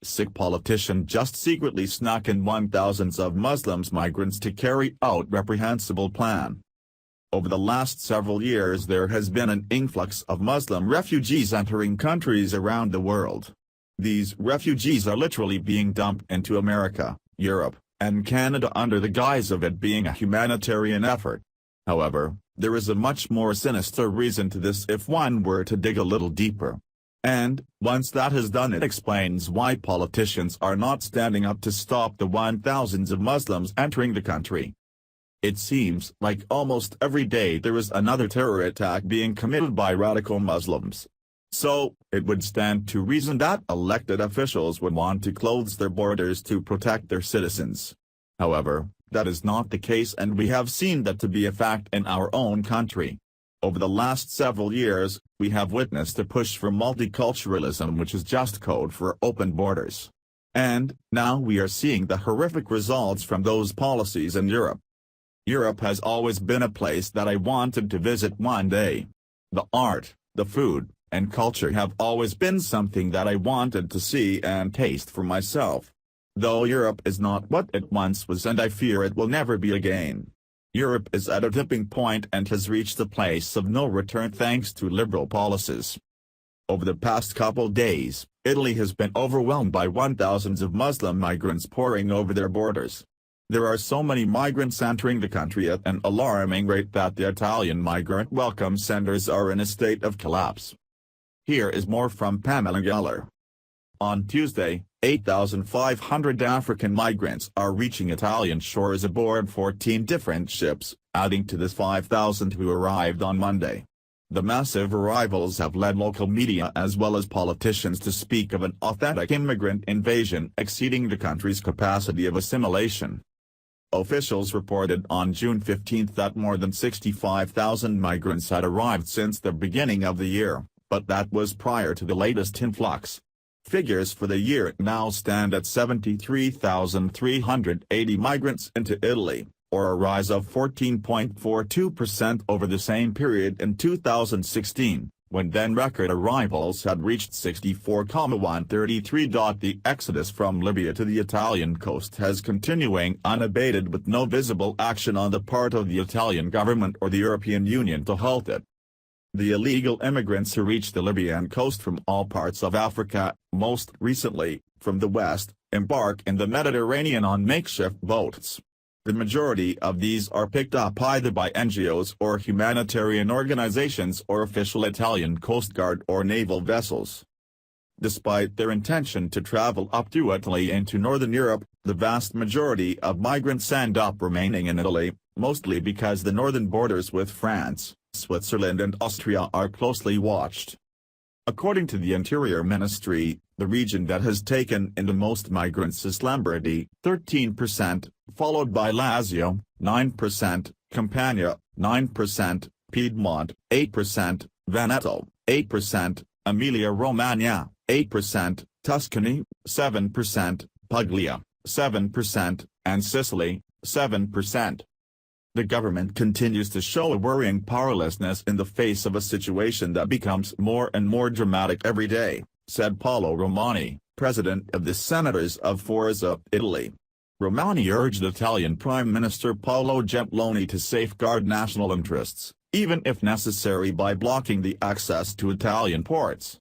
sick politician just secretly snuck in 1,000s of Muslims migrants to carry out reprehensible plan. Over the last several years there has been an influx of Muslim refugees entering countries around the world. These refugees are literally being dumped into America, Europe, and Canada under the guise of it being a humanitarian effort. However, there is a much more sinister reason to this if one were to dig a little deeper. And, once that is done, it explains why politicians are not standing up to stop the 1,000s of Muslims entering the country. It seems like almost every day there is another terror attack being committed by radical Muslims. So, it would stand to reason that elected officials would want to close their borders to protect their citizens. However, that is not the case, and we have seen that to be a fact in our own country. Over the last several years, we have witnessed a push for multiculturalism, which is just code for open borders. And, now we are seeing the horrific results from those policies in Europe. Europe has always been a place that I wanted to visit one day. The art, the food, and culture have always been something that I wanted to see and taste for myself. Though Europe is not what it once was, and I fear it will never be again. Europe is at a tipping point and has reached a place of no return thanks to liberal policies. Over the past couple days, Italy has been overwhelmed by 1,000s of Muslim migrants pouring over their borders. There are so many migrants entering the country at an alarming rate that the Italian migrant welcome centers are in a state of collapse. Here is more from Pamela Geller. On Tuesday, 8,500 African migrants are reaching Italian shores aboard 14 different ships, adding to the 5,000 who arrived on Monday. The massive arrivals have led local media as well as politicians to speak of an authentic immigrant invasion exceeding the country's capacity of assimilation. Officials reported on June 15 that more than 65,000 migrants had arrived since the beginning of the year, but that was prior to the latest influx. Figures for the year now stand at 73,380 migrants into Italy, or a rise of 14.42% over the same period in 2016, when then record arrivals had reached 64,133. The exodus from Libya to the Italian coast has continuing unabated with no visible action on the part of the Italian government or the European Union to halt it. The illegal immigrants who reach the Libyan coast from all parts of Africa, most recently, from the west, embark in the Mediterranean on makeshift boats. The majority of these are picked up either by NGOs or humanitarian organizations or official Italian Coast Guard or naval vessels. Despite their intention to travel up through Italy into northern Europe, the vast majority of migrants end up remaining in Italy, mostly because the northern borders with France, Switzerland and Austria are closely watched. According to the Interior Ministry, the region that has taken in the most migrants is Lombardy, 13%, followed by Lazio, 9%, Campania, 9%, Piedmont, 8%, Veneto, 8%, Emilia-Romagna, 8%, Tuscany, 7%, Puglia, 7%, and Sicily, 7%. The government continues to show a worrying powerlessness in the face of a situation that becomes more and more dramatic every day, said Paolo Romani, president of the Senators of Forza Italy. Romani urged Italian Prime Minister Paolo Gentiloni to safeguard national interests, even if necessary by blocking the access to Italian ports.